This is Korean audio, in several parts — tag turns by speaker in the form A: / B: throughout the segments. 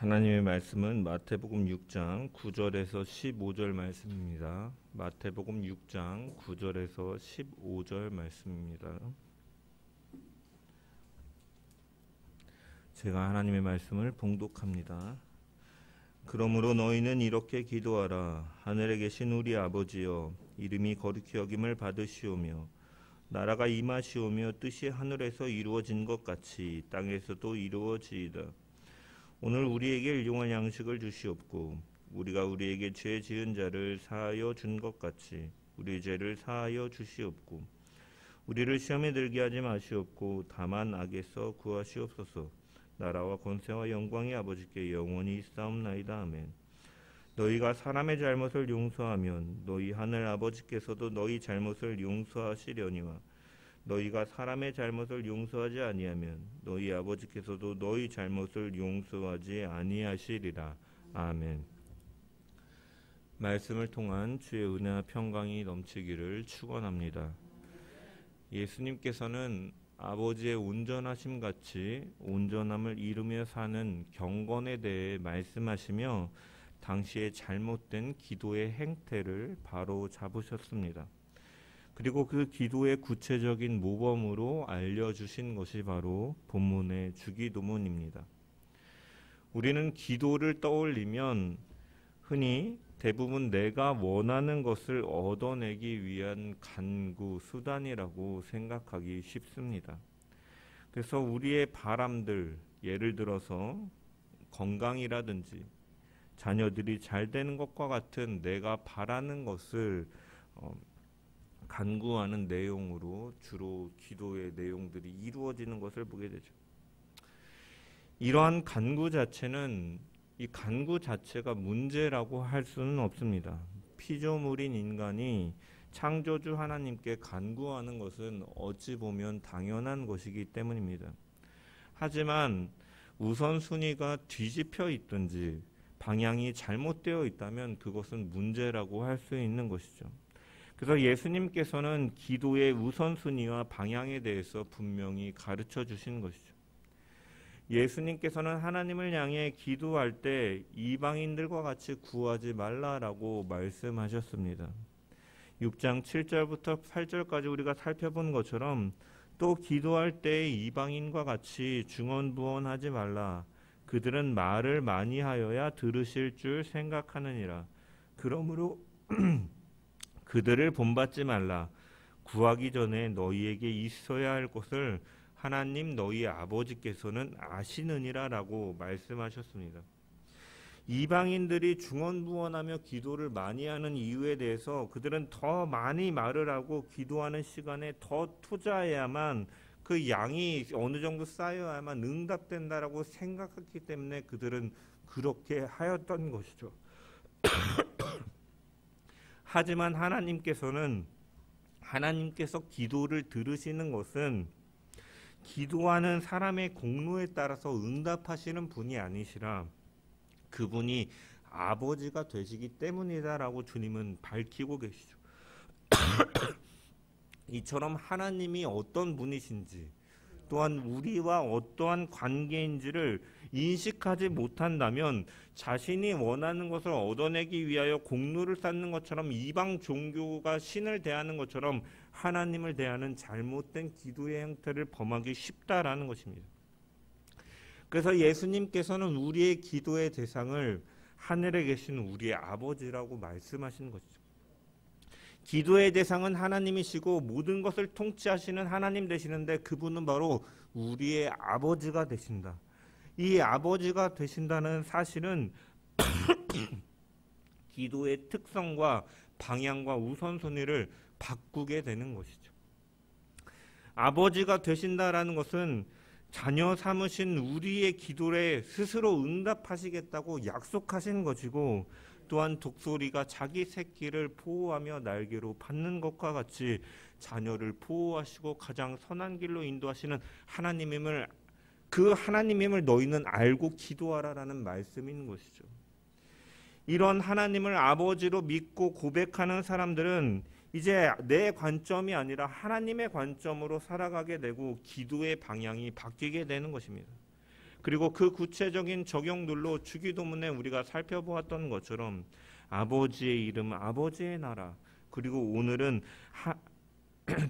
A: 하나님의 말씀은 마태복음 6장 9절에서 15절 말씀입니다. 마태복음 6장 9절에서 15절 말씀입니다. 제가 하나님의 말씀을 봉독합니다. 그러므로 너희는 이렇게 기도하라. 하늘에 계신 우리 아버지여, 이름이 거룩히 여김을 받으시오며 나라가 임하시오며 뜻이 하늘에서 이루어진 것 같이 땅에서도 이루어지이다. 오늘 우리에게 일용할 양식을 주시옵고 우리가 우리에게 죄 지은 자를 사하여 준 것 같이 우리 죄를 사하여 주시옵고 우리를 시험에 들게 하지 마시옵고 다만 악에서 구하시옵소서. 나라와 권세와 영광이 아버지께 영원히 있사옵나이다. 아멘. 너희가 사람의 잘못을 용서하면 너희 하늘 아버지께서도 너희 잘못을 용서하시려니와 너희가 사람의 잘못을 용서하지 아니하면 너희 아버지께서도 너희 잘못을 용서하지 아니하시리라. 아멘. 말씀을 통한 주의 은혜와 평강이 넘치기를 축원합니다. 예수님께서는 아버지의 온전하심 같이 온전함을 이루며 사는 경건에 대해 말씀하시며 당시의 잘못된 기도의 행태를 바로 잡으셨습니다. 그리고 그 기도의 구체적인 모범으로 알려주신 것이 바로 본문의 주기도문입니다. 우리는 기도를 떠올리면 흔히 대부분 내가 원하는 것을 얻어내기 위한 간구, 수단이라고 생각하기 쉽습니다. 그래서 우리의 바람들, 예를 들어서 건강이라든지 자녀들이 잘 되는 것과 같은 내가 바라는 것을 간구하는 내용으로 주로 기도의 내용들이 이루어지는 것을 보게 되죠. 이러한 간구 자체는 이 간구 자체가 문제라고 할 수는 없습니다. 피조물인 인간이 창조주 하나님께 간구하는 것은 어찌 보면 당연한 것이기 때문입니다. 하지만 우선순위가 뒤집혀 있든지 방향이 잘못되어 있다면 그것은 문제라고 할 수 있는 것이죠. 그래서 예수님께서는 기도의 우선순위와 방향에 대해서 분명히 가르쳐 주신 것이죠. 예수님께서는 하나님을 향해 기도할 때 이방인들과 같이 구하지 말라라고 말씀하셨습니다. 6장 7절부터 8절까지 우리가 살펴본 것처럼 또 기도할 때 이방인과 같이 중언부언하지 말라. 그들은 말을 많이 하여야 들으실 줄 생각하느니라. 그러므로 그들을 본받지 말라. 구하기 전에 너희에게 있어야 할 것을 하나님 너희 아버지께서는 아시느니라 라고 말씀하셨습니다. 이방인들이 중언부언하며 기도를 많이 하는 이유에 대해서 그들은 더 많이 말을 하고 기도하는 시간에 더 투자해야만 그 양이 어느 정도 쌓여야만 응답된다라고 생각했기 때문에 그들은 그렇게 하였던 것이죠. 하지만 하나님께서 기도를 들으시는 것은 기도하는 사람의 공로에 따라서 응답하시는 분이 아니시라 그분이 아버지가 되시기 때문이다라고 주님은 밝히고 계시죠. 이처럼 하나님이 어떤 분이신지 또한 우리와 어떠한 관계인지를 인식하지 못한다면 자신이 원하는 것을 얻어내기 위하여 공로를 쌓는 것처럼 이방 종교가 신을 대하는 것처럼 하나님을 대하는 잘못된 기도의 형태를 범하기 쉽다라는 것입니다. 그래서 예수님께서는 우리의 기도의 대상을 하늘에 계신 우리의 아버지라고 말씀하시는 것이죠. 기도의 대상은 하나님이시고 모든 것을 통치하시는 하나님 되시는데 그분은 바로 우리의 아버지가 되신다. 이 아버지가 되신다는 사실은 기도의 특성과 방향과 우선순위를 바꾸게 되는 것이죠. 아버지가 되신다라는 것은 자녀 삼으신 우리의 기도에 스스로 응답하시겠다고 약속하신 것이고 또한 독수리가 자기 새끼를 보호하며 날개로 받는 것과 같이 자녀를 보호하시고 가장 선한 길로 인도하시는 하나님임을 너희는 알고 기도하라라는 말씀인 것이죠. 이런 하나님을 아버지로 믿고 고백하는 사람들은 이제 내 관점이 아니라 하나님의 관점으로 살아가게 되고 기도의 방향이 바뀌게 되는 것입니다. 그리고 그 구체적인 적용들로 주기도문에 우리가 살펴보았던 것처럼 아버지의 이름, 아버지의 나라, 그리고 오늘은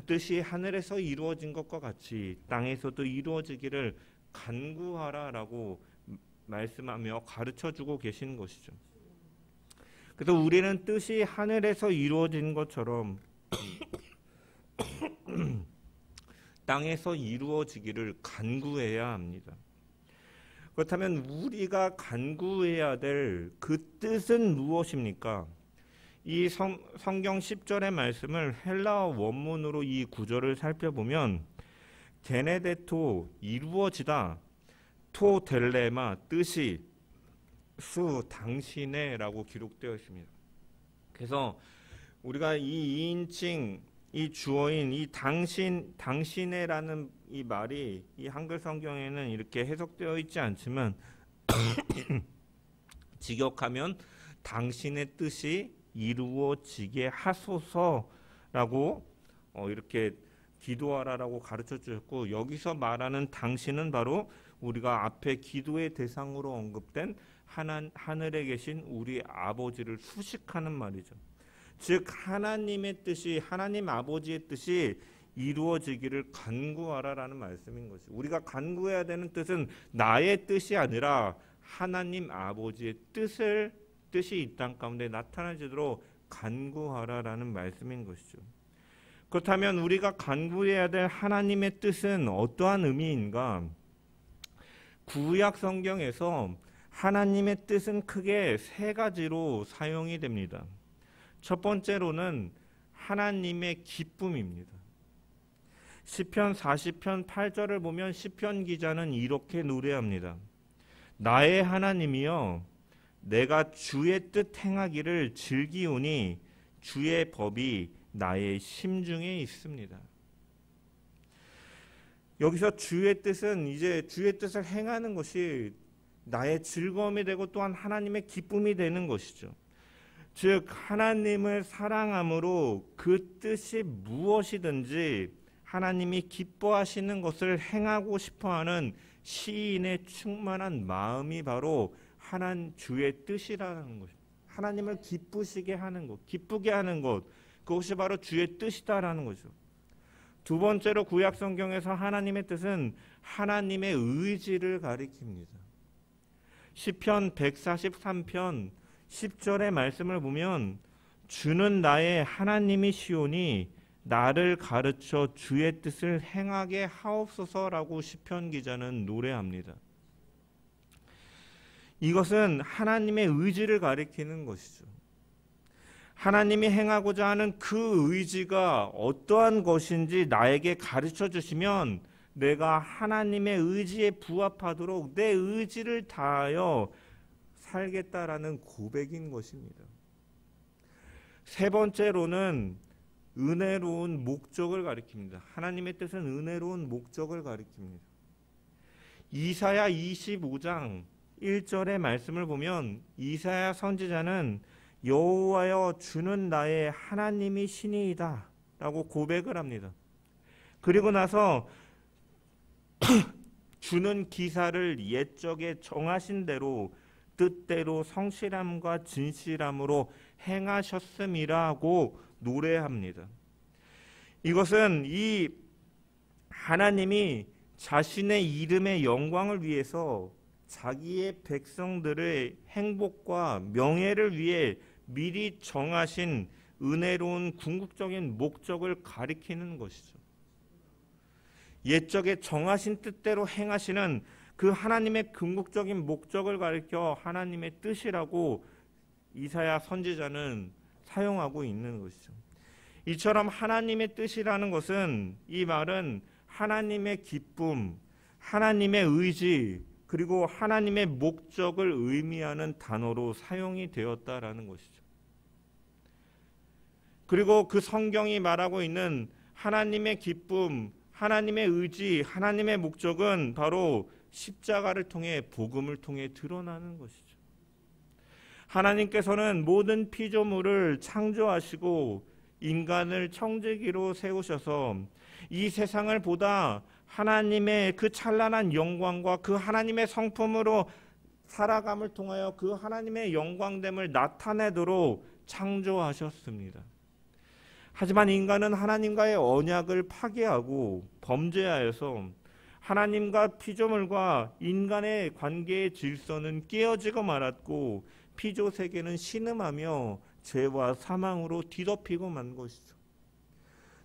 A: 뜻이 하늘에서 이루어진 것과 같이 땅에서도 이루어지기를 간구하라라고 말씀하며 가르쳐주고 계시는 것이죠. 그래서 우리는 뜻이 하늘에서 이루어진 것처럼 땅에서 이루어지기를 간구해야 합니다. 그렇다면 우리가 간구해야 될 그 뜻은 무엇입니까? 이 성경 10절의 말씀을 헬라어 원문으로 이 구절을 살펴보면 게네데토 이루어지다, 토 델레마 뜻이, 수 당신의 라고 기록되어 있습니다. 그래서 우리가 이 2인칭 이 주어인 이 당신의라는 이 말이 이 한글 성경에는 이렇게 해석되어 있지 않지만 직역하면 당신의 뜻이 이루어지게 하소서라고 이렇게 기도하라라고 가르쳐 주셨고, 여기서 말하는 당신은 바로 우리가 앞에 기도의 대상으로 언급된 하늘에 계신 우리 아버지를 수식하는 말이죠. 즉 하나님의 뜻이, 하나님 아버지의 뜻이 이루어지기를 간구하라라는 말씀인 것이죠. 우리가 간구해야 되는 뜻은 나의 뜻이 아니라 하나님 아버지의 뜻이 이 땅 가운데 나타나지도록 간구하라라는 말씀인 것이죠. 그렇다면 우리가 간구해야 될 하나님의 뜻은 어떠한 의미인가? 구약 성경에서 하나님의 뜻은 크게 세 가지로 사용이 됩니다. 첫 번째로는 하나님의 기쁨입니다. 시편 40편 8절을 보면 시편 기자는 이렇게 노래합니다. 나의 하나님이여, 내가 주의 뜻 행하기를 즐기오니 주의 법이 나의 심중에 있습니다. 여기서 주의 뜻은 이제 주의 뜻을 행하는 것이 나의 즐거움이 되고 또한 하나님의 기쁨이 되는 것이죠. 즉 하나님을 사랑함으로 그 뜻이 무엇이든지 하나님이 기뻐하시는 것을 행하고 싶어하는 시인의 충만한 마음이 바로 주의 뜻이라는 것입니다. 하나님을 기쁘시게 하는 것, 기쁘게 하는 것, 그것이 바로 주의 뜻이다라는 거죠. 두 번째로 구약 성경에서 하나님의 뜻은 하나님의 의지를 가리킵니다. 시편 143편 10절의 말씀을 보면 주는 나의 하나님이시오니 나를 가르쳐 주의 뜻을 행하게 하옵소서라고 시편 기자는 노래합니다. 이것은 하나님의 의지를 가리키는 것이죠. 하나님이 행하고자 하는 그 의지가 어떠한 것인지 나에게 가르쳐 주시면 내가 하나님의 의지에 부합하도록 내 의지를 다하여 살겠다라는 고백인 것입니다. 세 번째로는 은혜로운 목적을 가리킵니다. 하나님의 뜻은 은혜로운 목적을 가리킵니다. 이사야 25장 1절의 말씀을 보면 이사야 선지자는 여호와여 주는 나의 하나님이시니이다 라고 고백을 합니다. 그리고 나서 주는 기사를 옛적에 정하신 대로 뜻대로 성실함과 진실함으로 행하셨음이라 하고 노래합니다. 이것은 이 하나님이 자신의 이름의 영광을 위해서 자기의 백성들의 행복과 명예를 위해 미리 정하신 은혜로운 궁극적인 목적을 가리키는 것이죠. 옛적에 정하신 뜻대로 행하시는 그 하나님의 궁극적인 목적을 가리켜 하나님의 뜻이라고 이사야 선지자는 사용하고 있는 것이죠. 이처럼 하나님의 뜻이라는 것은, 이 말은 하나님의 기쁨, 하나님의 의지, 그리고 하나님의 목적을 의미하는 단어로 사용이 되었다라는 것이죠. 그리고 그 성경이 말하고 있는 하나님의 기쁨, 하나님의 의지, 하나님의 목적은 바로 십자가를 통해, 복음을 통해 드러나는 것이죠. 하나님께서는 모든 피조물을 창조하시고 인간을 청지기로 세우셔서 이 세상을 보다 하나님의 그 찬란한 영광과 그 하나님의 성품으로 살아감을 통하여 그 하나님의 영광됨을 나타내도록 창조하셨습니다. 하지만 인간은 하나님과의 언약을 파괴하고 범죄하여서 하나님과 피조물과 인간의 관계의 질서는 깨어지고 말았고 피조 세계는 신음하며 죄와 사망으로 뒤덮이고 만 것이죠.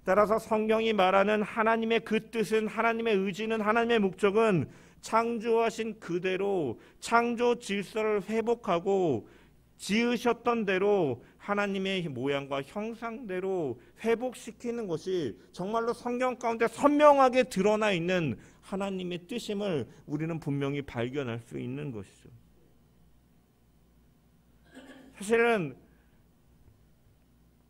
A: 따라서 성경이 말하는 하나님의 그 뜻은, 하나님의 의지는, 하나님의 목적은 창조하신 그대로 창조 질서를 회복하고 지으셨던 대로 하나님의 모양과 형상대로 회복시키는 것이 정말로 성경 가운데 선명하게 드러나 있는 하나님의 뜻임을 우리는 분명히 발견할 수 있는 것이죠. 사실은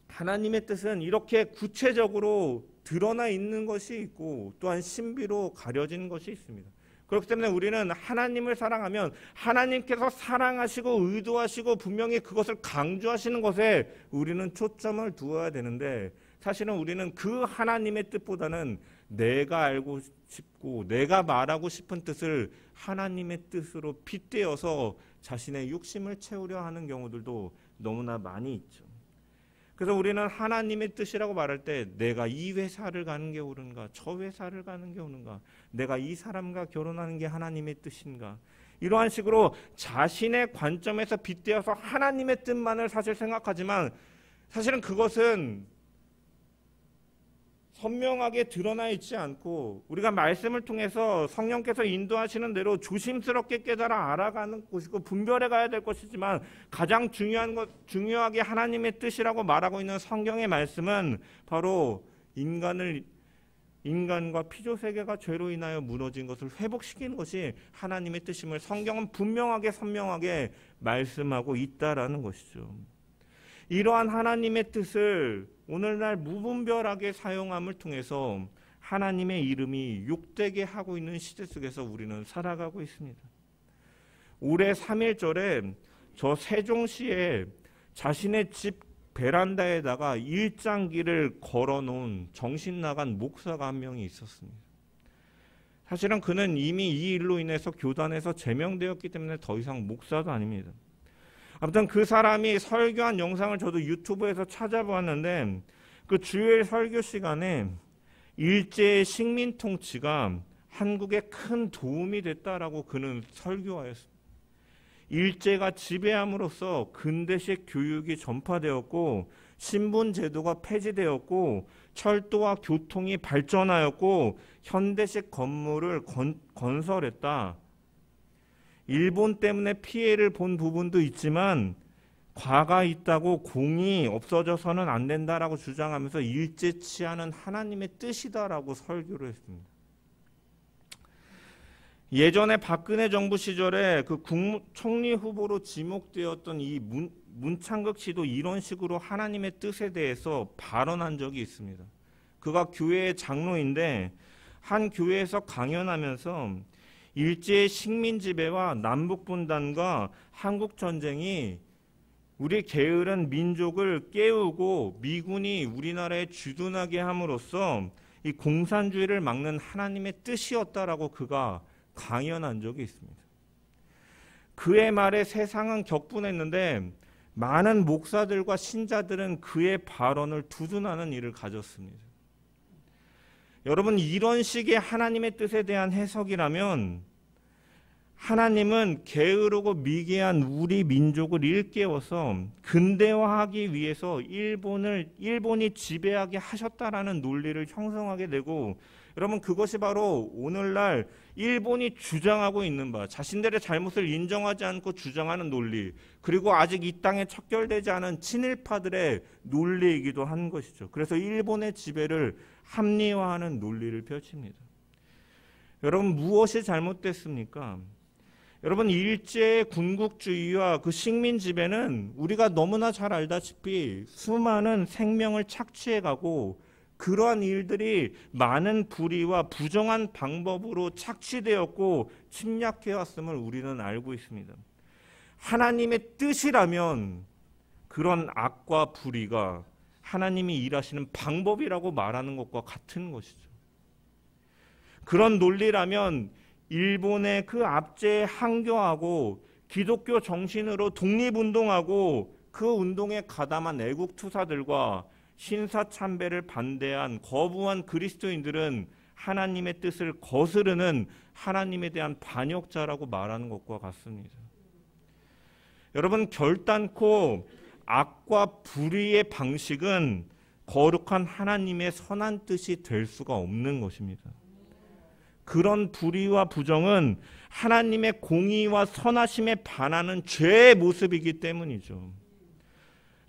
A: 하나님의 뜻은 이렇게 구체적으로 드러나 있는 것이 있고 또한 신비로 가려진 것이 있습니다. 그렇기 때문에 우리는 하나님을 사랑하면 하나님께서 사랑하시고 의도하시고 분명히 그것을 강조하시는 것에 우리는 초점을 두어야 되는데, 사실은 우리는 그 하나님의 뜻보다는 내가 알고 싶고 내가 말하고 싶은 뜻을 하나님의 뜻으로 빗대어서 자신의 욕심을 채우려 하는 경우들도 너무나 많이 있죠. 그래서 우리는 하나님의 뜻이라고 말할 때 내가 이 회사를 가는 게 옳은가, 저 회사를 가는 게 옳은가, 내가 이 사람과 결혼하는 게 하나님의 뜻인가, 이러한 식으로 자신의 관점에서 빗대어서 하나님의 뜻만을 사실 생각하지만 사실은 그것은 선명하게 드러나 있지 않고 우리가 말씀을 통해서 성령께서 인도하시는 대로 조심스럽게 깨달아 알아가는 것이고 분별해 가야 될 것이지만, 가장 중요하게 하나님의 뜻이라고 말하고 있는 성경의 말씀은 바로 인간과 피조 세계가 죄로 인하여 무너진 것을 회복시키는 것이 하나님의 뜻임을 성경은 분명하게 선명하게 말씀하고 있다라는 것이죠. 이러한 하나님의 뜻을 오늘날 무분별하게 사용함을 통해서 하나님의 이름이 욕되게 하고 있는 시대 속에서 우리는 살아가고 있습니다. 올해 3.1절에 저 세종시에 자신의 집 베란다에다가 일장기를 걸어놓은 정신나간 목사가 한 명이 있었습니다. 사실은 그는 이미 이 일로 인해서 교단에서 제명되었기 때문에 더 이상 목사도 아닙니다. 아무튼 그 사람이 설교한 영상을 저도 유튜브에서 찾아보았는데, 그 주일 설교 시간에 일제의 식민 통치가 한국에 큰 도움이 됐다라고 그는 설교하였습니다. 일제가 지배함으로써 근대식 교육이 전파되었고 신분 제도가 폐지되었고 철도와 교통이 발전하였고 현대식 건물을 건설했다. 일본 때문에 피해를 본 부분도 있지만 과가 있다고 공이 없어져서는 안 된다라고 주장하면서 일제 치하는 하나님의 뜻이다라고 설교를 했습니다. 예전에 박근혜 정부 시절에 그 국무총리 후보로 지목되었던 이 문창극 씨도 이런 식으로 하나님의 뜻에 대해서 발언한 적이 있습니다. 그가 교회의 장로인데 한 교회에서 강연하면서 일제의 식민 지배와 남북 분단과 한국 전쟁이 우리 게으른 민족을 깨우고 미군이 우리나라에 주둔하게 함으로써 이 공산주의를 막는 하나님의 뜻이었다라고 그가 강연한 적이 있습니다. 그의 말에 세상은 격분했는데 많은 목사들과 신자들은 그의 발언을 두둔하는 일을 가졌습니다. 여러분, 이런 식의 하나님의 뜻에 대한 해석이라면 하나님은 게으르고 미개한 우리 민족을 일깨워서 근대화하기 위해서 일본이 지배하게 하셨다라는 논리를 형성하게 되고, 여러분 그것이 바로 오늘날 일본이 주장하고 있는 바, 자신들의 잘못을 인정하지 않고 주장하는 논리, 그리고 아직 이 땅에 척결되지 않은 친일파들의 논리이기도 한 것이죠. 그래서 일본의 지배를 합리화하는 논리를 펼칩니다. 여러분, 무엇이 잘못됐습니까? 여러분, 일제의 군국주의와 그 식민 지배는 우리가 너무나 잘 알다시피 수많은 생명을 착취해가고 그러한 일들이 많은 불의와 부정한 방법으로 착취되었고 침략해왔음을 우리는 알고 있습니다. 하나님의 뜻이라면 그런 악과 불의가 하나님이 일하시는 방법이라고 말하는 것과 같은 것이죠. 그런 논리라면 일본의 그 압제에 항거하고 기독교 정신으로 독립운동하고 그 운동에 가담한 애국투사들과 신사참배를 반대한 거부한 그리스도인들은 하나님의 뜻을 거스르는 하나님에 대한 반역자라고 말하는 것과 같습니다. 여러분, 결단코 악과 불의의 방식은 거룩한 하나님의 선한 뜻이 될 수가 없는 것입니다. 그런 불의와 부정은 하나님의 공의와 선하심에 반하는 죄의 모습이기 때문이죠.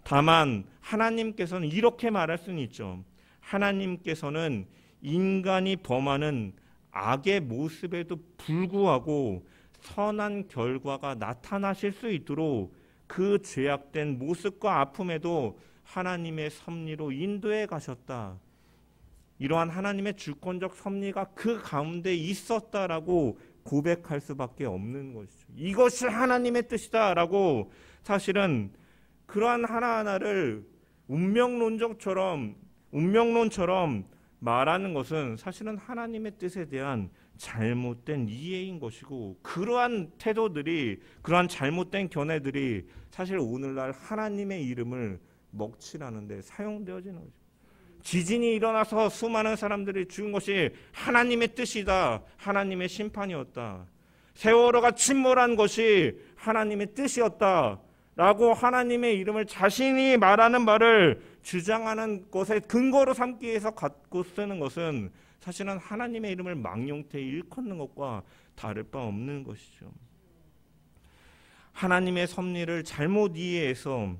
A: 다만 하나님께서는 이렇게 말할 수는 있죠. 하나님께서는 인간이 범하는 악의 모습에도 불구하고 선한 결과가 나타나실 수 있도록 그 죄악된 모습과 아픔에도 하나님의 섭리로 인도해 가셨다. 이러한 하나님의 주권적 섭리가 그 가운데 있었다라고 고백할 수밖에 없는 것이죠. 이것이 하나님의 뜻이다라고 사실은 그러한 하나하나를 운명론처럼 말하는 것은 사실은 하나님의 뜻에 대한 잘못된 이해인 것이고, 그러한 태도들이, 그러한 잘못된 견해들이 사실 오늘날 하나님의 이름을 먹칠하는 데 사용되어지는 거죠. 지진이 일어나서 수많은 사람들이 죽은 것이 하나님의 뜻이다, 하나님의 심판이었다. 세월호가 침몰한 것이 하나님의 뜻이었다 라고 하나님의 이름을 자신이 말하는 말을 주장하는 것에 근거로 삼기 위해서 갖고 쓰는 것은 사실은 하나님의 이름을 망령되이 일컫는 것과 다를 바 없는 것이죠. 하나님의 섭리를 잘못 이해해서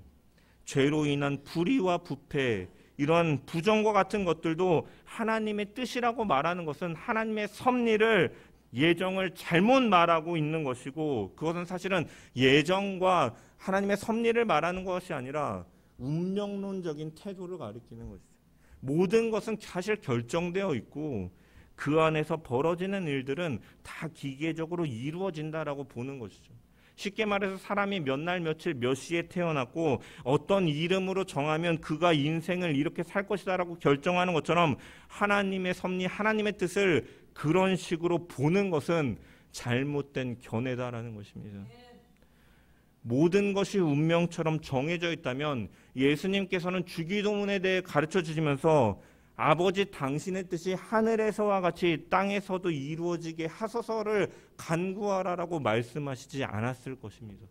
A: 죄로 인한 불의와 부패, 이런 부정과 같은 것들도 하나님의 뜻이라고 말하는 것은 하나님의 섭리를, 예정을 잘못 말하고 있는 것이고, 그것은 사실은 예정과 하나님의 섭리를 말하는 것이 아니라 운명론적인 태도를 가리키는 것이죠. 모든 것은 사실 결정되어 있고 그 안에서 벌어지는 일들은 다 기계적으로 이루어진다라고 보는 것이죠. 쉽게 말해서 사람이 몇 날 며칠 몇 시에 태어났고 어떤 이름으로 정하면 그가 인생을 이렇게 살 것이다라고 결정하는 것처럼 하나님의 섭리, 하나님의 뜻을 그런 식으로 보는 것은 잘못된 견해다라는 것입니다. 모든 것이 운명처럼 정해져 있다면 예수님께서는 주기도문에 대해 가르쳐 주시면서 아버지 당신의 뜻이 하늘에서와 같이 땅에서도 이루어지게 하소서를 간구하라라고 말씀하시지 않았을 것입니다.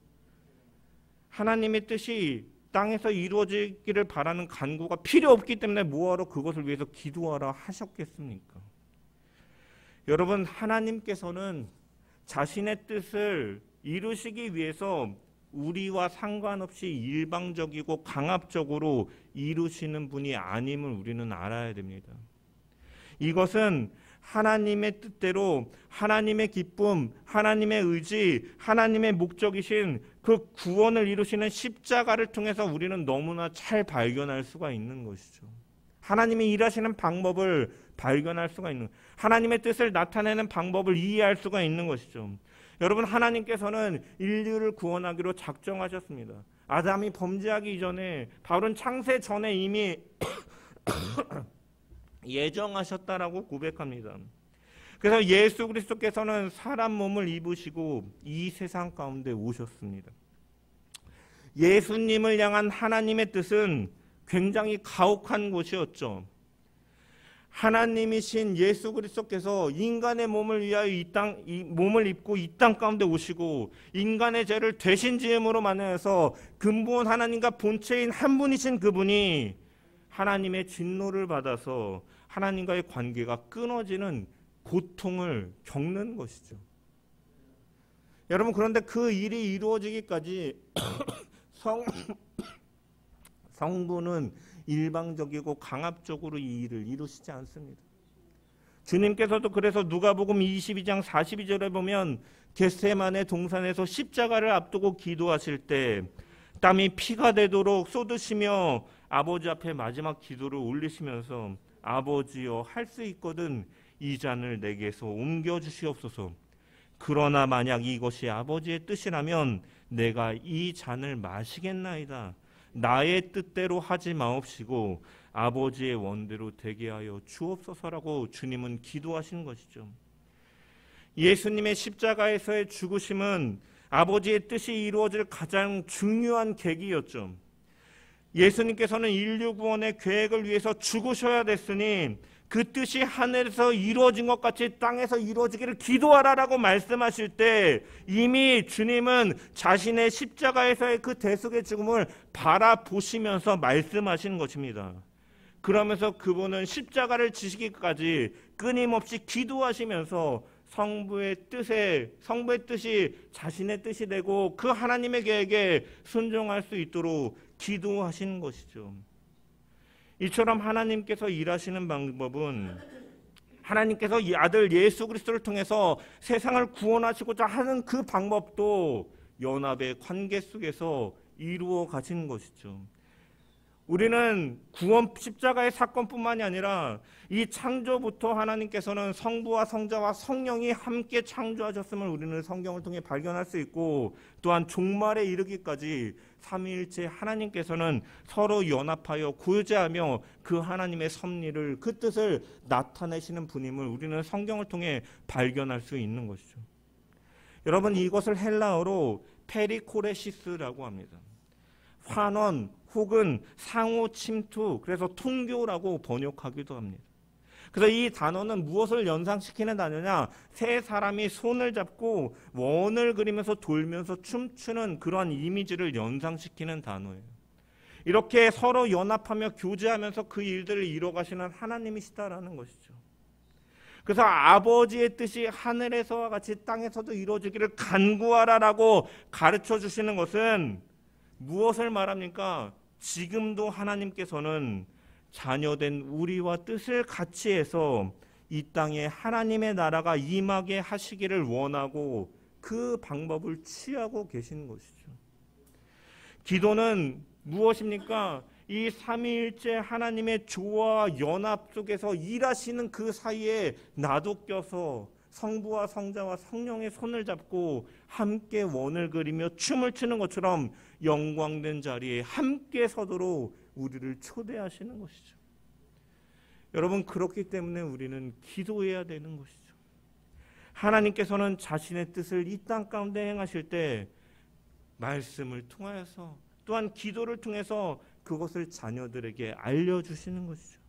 A: 하나님의 뜻이 땅에서 이루어지기를 바라는 간구가 필요 없기 때문에 뭐하러 그것을 위해서 기도하라 하셨겠습니까? 여러분, 하나님께서는 자신의 뜻을 이루시기 위해서 우리와 상관없이 일방적이고 강압적으로 이루시는 분이 아님을 우리는 알아야 됩니다. 이것은 하나님의 뜻대로 하나님의 기쁨, 하나님의 의지, 하나님의 목적이신 그 구원을 이루시는 십자가를 통해서 우리는 너무나 잘 발견할 수가 있는 것이죠. 하나님이 일하시는 방법을 발견할 수가 있는, 하나님의 뜻을 나타내는 방법을 이해할 수가 있는 것이죠. 여러분, 하나님께서는 인류를 구원하기로 작정하셨습니다. 아담이 범죄하기 이전에, 바울은 창세 전에 이미 예정하셨다라고 고백합니다. 그래서 예수 그리스도께서는 사람 몸을 입으시고 이 세상 가운데 오셨습니다. 예수님을 향한 하나님의 뜻은 굉장히 가혹한 것이었죠. 하나님이신 예수 그리스도께서 인간의 몸을 위하여 이 몸을 입고 이 땅 가운데 오시고 인간의 죄를 대신 지음으로 만나서 근본 하나님과 본체인 한 분이신 그분이 하나님의 진노를 받아서 하나님과의 관계가 끊어지는 고통을 겪는 것이죠. 여러분, 그런데 그 일이 이루어지기까지 성부는 일방적이고 강압적으로 이 일을 이루시지 않습니다. 주님께서도 그래서 누가복음 22장 42절에 보면 겟세마네 동산에서 십자가를 앞두고 기도하실 때 땀이 피가 되도록 쏟으시며 아버지 앞에 마지막 기도를 올리시면서 아버지여, 할 수 있거든 이 잔을 내게서 옮겨 주시옵소서. 그러나 만약 이것이 아버지의 뜻이라면 내가 이 잔을 마시겠나이다. 나의 뜻대로 하지 마옵시고 아버지의 원대로 되게 하여 주옵소서라고 주님은 기도하신 것이죠. 예수님의 십자가에서의 죽으심은 아버지의 뜻이 이루어질 가장 중요한 계기였죠. 예수님께서는 인류 구원의 계획을 위해서 죽으셔야 됐으니 그 뜻이 하늘에서 이루어진 것 같이 땅에서 이루어지기를 기도하라라고 말씀하실 때 이미 주님은 자신의 십자가에서의 그 대속의 죽음을 바라보시면서 말씀하신 것입니다. 그러면서 그분은 십자가를 지시기까지 끊임없이 기도하시면서 성부의 뜻이 자신의 뜻이 되고 그 하나님의 계획에 순종할 수 있도록 기도하신 것이죠. 이처럼 하나님께서 일하시는 방법은 하나님께서 이 아들 예수 그리스도를 통해서 세상을 구원하시고자 하는 그 방법도 연합의 관계 속에서 이루어 가신 것이죠. 우리는 구원 십자가의 사건뿐만이 아니라 이 창조부터 하나님께서는 성부와 성자와 성령이 함께 창조하셨음을 우리는 성경을 통해 발견할 수 있고, 또한 종말에 이르기까지 삼위일체 하나님께서는 서로 연합하여 구제하며 그 하나님의 섭리를, 그 뜻을 나타내시는 분임을 우리는 성경을 통해 발견할 수 있는 것이죠. 여러분, 이것을 헬라어로 페리코레시스라고 합니다. 환원 혹은 상호 침투, 그래서 통교라고 번역하기도 합니다. 그래서 이 단어는 무엇을 연상시키는 단어냐? 세 사람이 손을 잡고 원을 그리면서 돌면서 춤추는 그러한 이미지를 연상시키는 단어예요. 이렇게 서로 연합하며 교제하면서 그 일들을 이뤄가시는 하나님이시다라는 것이죠. 그래서 아버지의 뜻이 하늘에서와 같이 땅에서도 이루어지기를 간구하라라고 가르쳐 주시는 것은 무엇을 말합니까? 지금도 하나님께서는 자녀된 우리와 뜻을 같이 해서 이 땅에 하나님의 나라가 임하게 하시기를 원하고 그 방법을 취하고 계신 것이죠. 기도는 무엇입니까? 이 삼위일체 하나님의 조화와 연합 속에서 일하시는 그 사이에 나도 껴서 성부와 성자와 성령의 손을 잡고 함께 원을 그리며 춤을 추는 것처럼 영광된 자리에 함께 서도록 우리를 초대하시는 것이죠. 여러분, 그렇기 때문에 우리는 기도해야 되는 것이죠. 하나님께서는 자신의 뜻을 이 땅 가운데 행하실 때 말씀을 통하여서, 또한 기도를 통해서 그것을 자녀들에게 알려주시는 것이죠.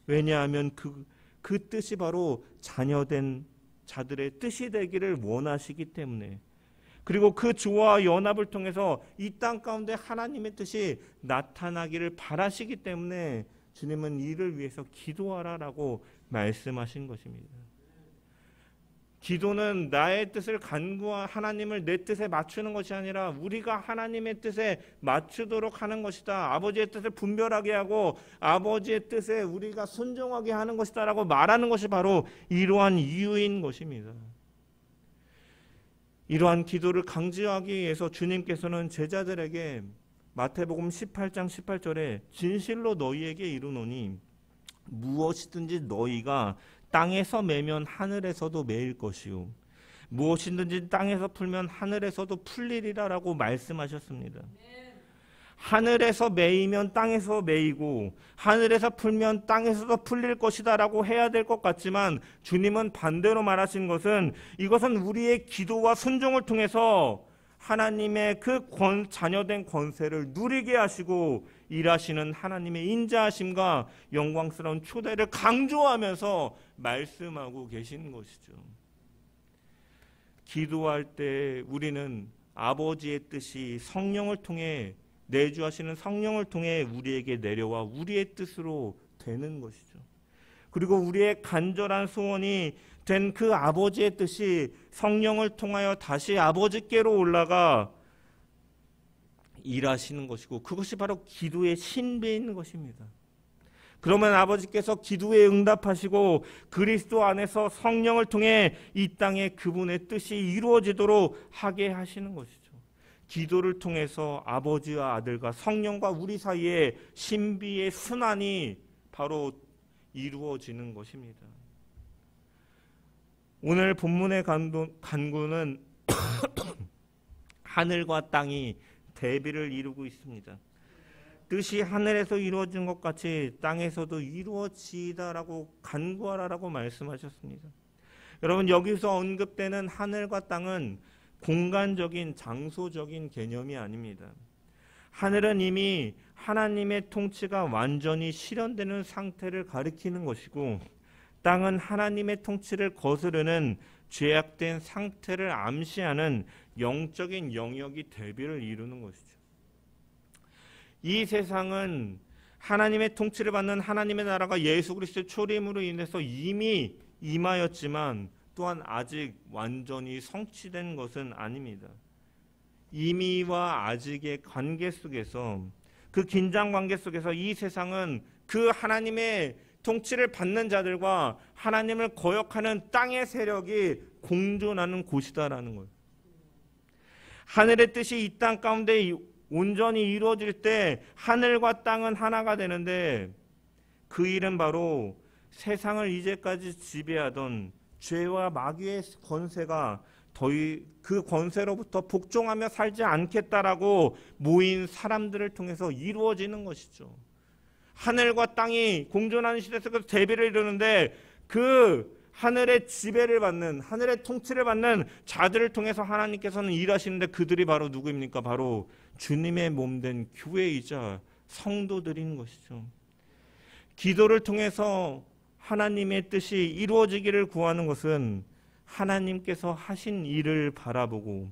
A: 왜냐하면 그 뜻이 바로 자녀된 자들의 뜻이 되기를 원하시기 때문에, 그리고 그 조화와 연합을 통해서 이 땅 가운데 하나님의 뜻이 나타나기를 바라시기 때문에 주님은 이를 위해서 기도하라라고 말씀하신 것입니다. 기도는 나의 뜻을 간구한 하나님을 내 뜻에 맞추는 것이 아니라 우리가 하나님의 뜻에 맞추도록 하는 것이다. 아버지의 뜻을 분별하게 하고 아버지의 뜻에 우리가 순종하게 하는 것이다 라고 말하는 것이 바로 이러한 이유인 것입니다. 이러한 기도를 강조하기 위해서 주님께서는 제자들에게 마태복음 18장 18절에 진실로 너희에게 이르노니 무엇이든지 너희가 땅에서 매면 하늘에서도 매일 것이요 무엇이든지 땅에서 풀면 하늘에서도 풀리리라라고 말씀하셨습니다. 하늘에서 매이면 땅에서 매이고 하늘에서 풀면 땅에서도 풀릴 것이다 라고 해야 될 것 같지만, 주님은 반대로 말하신 것은 이것은 우리의 기도와 순종을 통해서 하나님의 그 자녀된 권세를 누리게 하시고 일하시는 하나님의 인자하심과 영광스러운 초대를 강조하면서 말씀하고 계신 것이죠. 기도할 때 우리는 아버지의 뜻이 성령을 통해, 내주하시는 성령을 통해 우리에게 내려와 우리의 뜻으로 되는 것이죠. 그리고 우리의 간절한 소원이 된 그 아버지의 뜻이 성령을 통하여 다시 아버지께로 올라가 일하시는 것이고, 그것이 바로 기도의 신비인 것입니다. 그러면 아버지께서 기도에 응답하시고 그리스도 안에서 성령을 통해 이 땅에 그분의 뜻이 이루어지도록 하게 하시는 것이죠. 기도를 통해서 아버지와 아들과 성령과 우리 사이에 신비의 순환이 바로 이루어지는 것입니다. 오늘 본문의 간구는 하늘과 땅이 대비를 이루고 있습니다. 뜻이 하늘에서 이루어진 것 같이 땅에서도 이루어지다라고 간구하라라고 말씀하셨습니다. 여러분, 여기서 언급되는 하늘과 땅은 공간적인 장소적인 개념이 아닙니다. 하늘은 이미 하나님의 통치가 완전히 실현되는 상태를 가리키는 것이고, 땅은 하나님의 통치를 거스르는 죄악된 상태를 암시하는 영적인 영역이 대비를 이루는 것이죠. 이 세상은 하나님의 통치를 받는 하나님의 나라가 예수 그리스도의 초림으로 인해서 이미 임하였지만 또한 아직 완전히 성취된 것은 아닙니다. 이미와 아직의 관계 속에서, 그 긴장 관계 속에서 이 세상은 그 하나님의 통치를 받는 자들과 하나님을 거역하는 땅의 세력이 공존하는 곳이다라는 거예요. 하늘의 뜻이 이 땅 가운데 온전히 이루어질 때 하늘과 땅은 하나가 되는데, 그 일은 바로 세상을 이제까지 지배하던 죄와 마귀의 권세가 그 권세로부터 복종하며 살지 않겠다라고 모인 사람들을 통해서 이루어지는 것이죠. 하늘과 땅이 공존하는 시대 속에서 대비를 이루는데, 그 하늘의 지배를 받는, 하늘의 통치를 받는 자들을 통해서 하나님께서는 일하시는데, 그들이 바로 누구입니까? 바로 주님의 몸된 교회이자 성도들인 것이죠. 기도를 통해서 하나님의 뜻이 이루어지기를 구하는 것은 하나님께서 하신 일을 바라보고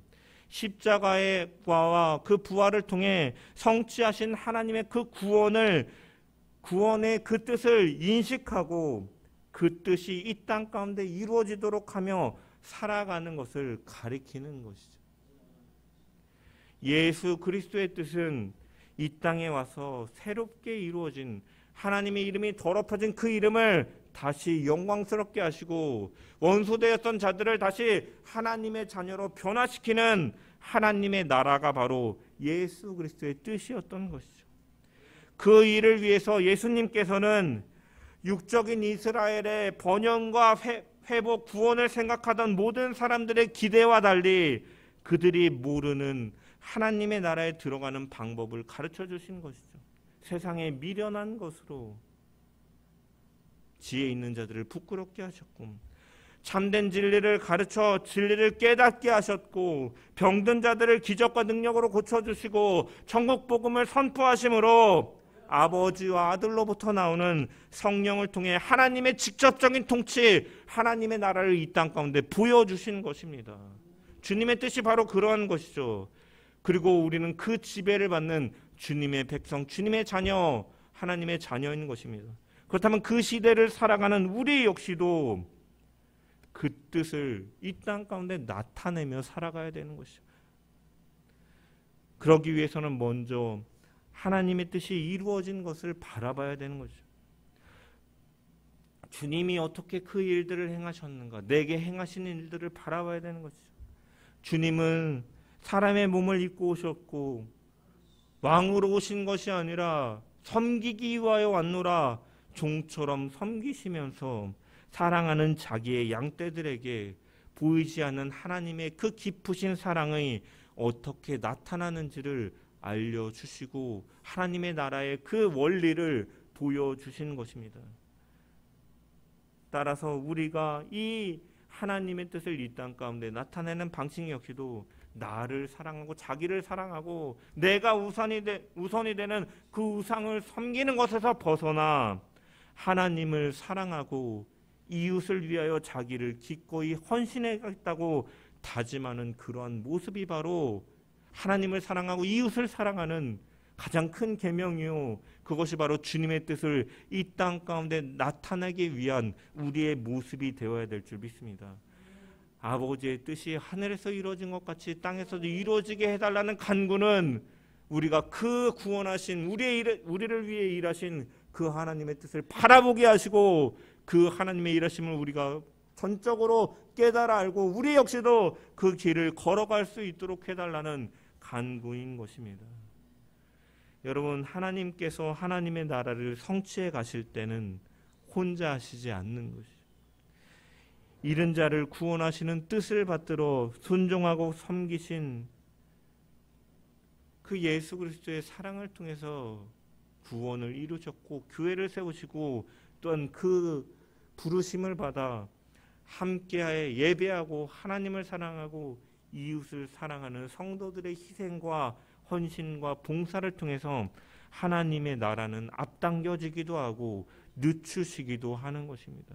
A: 십자가의 과와 그 부활을 통해 성취하신 하나님의 그 구원의 그 뜻을 인식하고 그 뜻이 이 땅 가운데 이루어지도록 하며 살아가는 것을 가리키는 것이죠. 예수 그리스도의 뜻은 이 땅에 와서 새롭게 이루어진, 하나님의 이름이 더럽혀진 그 이름을 다시 영광스럽게 하시고 원수되었던 자들을 다시 하나님의 자녀로 변화시키는 하나님의 나라가 바로 예수 그리스도의 뜻이었던 것이죠. 그 일을 위해서 예수님께서는 육적인 이스라엘의 번영과 회복, 구원을 생각하던 모든 사람들의 기대와 달리 그들이 모르는 하나님의 나라에 들어가는 방법을 가르쳐 주신 것이죠. 세상에 미련한 것으로 지혜 있는 자들을 부끄럽게 하셨고, 참된 진리를 가르쳐 진리를 깨닫게 하셨고, 병든 자들을 기적과 능력으로 고쳐주시고, 천국 복음을 선포하심으로 아버지와 아들로부터 나오는 성령을 통해 하나님의 직접적인 통치, 하나님의 나라를 이 땅 가운데 보여주신 것입니다. 주님의 뜻이 바로 그러한 것이죠. 그리고 우리는 그 지배를 받는 주님의 백성, 주님의 자녀, 하나님의 자녀인 것입니다. 그렇다면 그 시대를 살아가는 우리 역시도 그 뜻을 이 땅 가운데 나타내며 살아가야 되는 것이죠. 그러기 위해서는 먼저 하나님의 뜻이 이루어진 것을 바라봐야 되는 거죠. 주님이 어떻게 그 일들을 행하셨는가, 내게 행하시는 일들을 바라봐야 되는 것이죠. 주님은 사람의 몸을 입고 오셨고 왕으로 오신 것이 아니라 섬기기 위하여 왔노라, 종처럼 섬기시면서 사랑하는 자기의 양떼들에게 보이지 않는 하나님의 그 깊으신 사랑이 어떻게 나타나는지를 알려주시고 하나님의 나라의 그 원리를 보여주시는 것입니다. 따라서 우리가 이 하나님의 뜻을 이 땅 가운데 나타내는 방식 역시도 나를 사랑하고 자기를 사랑하고 내가 우선이 되는 그 우상을 섬기는 것에서 벗어나 하나님을 사랑하고 이웃을 위하여 자기를 기꺼이 헌신하겠다고 다짐하는 그러한 모습이 바로 하나님을 사랑하고 이웃을 사랑하는 가장 큰 계명이요, 그것이 바로 주님의 뜻을 이 땅 가운데 나타내기 위한 우리의 모습이 되어야 될 줄 믿습니다. 아버지의 뜻이 하늘에서 이루어진 것 같이 땅에서도 이루어지게 해달라는 간구는 우리가 그 구원하신 우리를 위해 일하신 그 하나님의 뜻을 바라보게 하시고 그 하나님의 일하심을 우리가 전적으로 깨달아 알고 우리 역시도 그 길을 걸어갈 수 있도록 해달라는 간구인 것입니다. 여러분, 하나님께서 하나님의 나라를 성취해 가실 때는 혼자 하시지 않는 것이죠. 잃은 자를 구원하시는 뜻을 받들어 순종하고 섬기신 그 예수 그리스도의 사랑을 통해서 구원을 이루셨고 교회를 세우시고 또한 그 부르심을 받아 함께하여 예배하고 하나님을 사랑하고 이웃을 사랑하는 성도들의 희생과 헌신과 봉사를 통해서 하나님의 나라는 앞당겨지기도 하고 늦추시기도 하는 것입니다.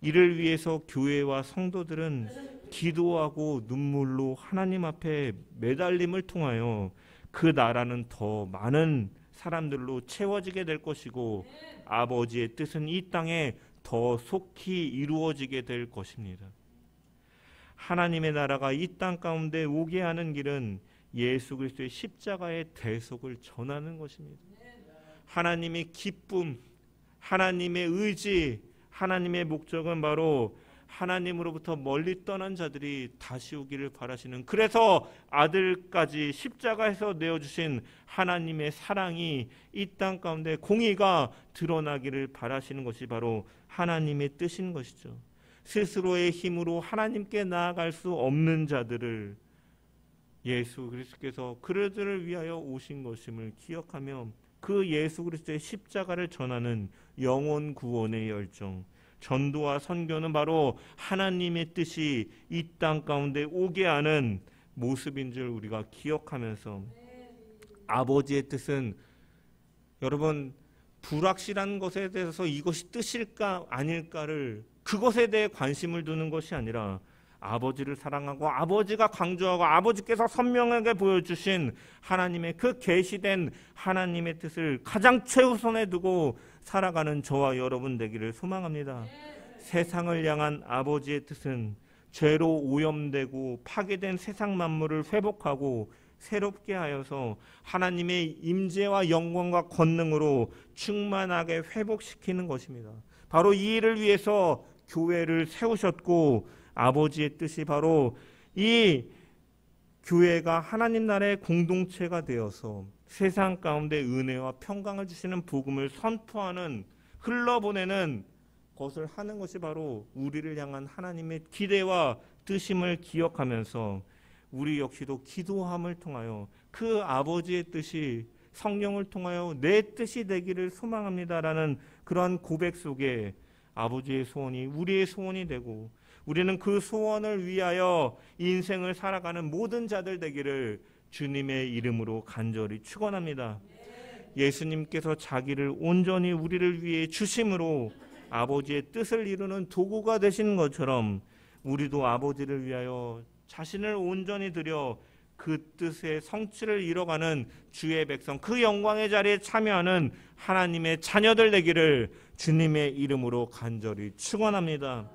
A: 이를 위해서 교회와 성도들은 기도하고 눈물로 하나님 앞에 매달림을 통하여 그 나라는 더 많은 사람들로 채워지게 될 것이고 아버지의 뜻은 이 땅에 더 속히 이루어지게 될 것입니다. 하나님의 나라가 이 땅 가운데 오게 하는 길은 예수 그리스도의 십자가의 대속을 전하는 것입니다. 하나님의 기쁨, 하나님의 의지, 하나님의 목적은 바로 하나님으로부터 멀리 떠난 자들이 다시 오기를 바라시는, 그래서 아들까지 십자가에서 내어주신 하나님의 사랑이 이 땅 가운데 공의가 드러나기를 바라시는 것이 바로 하나님의 뜻인 것이죠. 스스로의 힘으로 하나님께 나아갈 수 없는 자들을 예수 그리스도께서 그들을 위하여 오신 것임을 기억하며 그 예수 그리스도의 십자가를 전하는 영혼 구원의 열정, 전도와 선교는 바로 하나님의 뜻이 이 땅 가운데 오게 하는 모습인 줄 우리가 기억하면서, 아버지의 뜻은 여러분 불확실한 것에 대해서 이것이 뜻일까 아닐까를 그것에 대해 관심을 두는 것이 아니라 아버지를 사랑하고 아버지가 강조하고 아버지께서 선명하게 보여주신 하나님의 그 계시된 하나님의 뜻을 가장 최우선에 두고 살아가는 저와 여러분 되기를 소망합니다. 세상을 향한 아버지의 뜻은 죄로 오염되고 파괴된 세상 만물을 회복하고 새롭게 하여서 하나님의 임재와 영광과 권능으로 충만하게 회복시키는 것입니다. 바로 이 일을 위해서 교회를 세우셨고, 아버지의 뜻이 바로 이 교회가 하나님 나라의 공동체가 되어서 세상 가운데 은혜와 평강을 주시는 복음을 선포하는, 흘러보내는 것을 하는 것이 바로 우리를 향한 하나님의 기대와 뜻임을 기억하면서 우리 역시도 기도함을 통하여 그 아버지의 뜻이 성령을 통하여 내 뜻이 되기를 소망합니다라는 그러한 고백 속에 아버지의 소원이 우리의 소원이 되고, 우리는 그 소원을 위하여 인생을 살아가는 모든 자들 되기를 주님의 이름으로 간절히 축원합니다. 예수님께서 자기를 온전히 우리를 위해 주심으로 아버지의 뜻을 이루는 도구가 되신 것처럼 우리도 아버지를 위하여 자신을 온전히 드려 그 뜻의 성취를 이뤄가는 주의 백성, 그 영광의 자리에 참여하는 하나님의 자녀들 되기를 주님의 이름으로 간절히 축원합니다.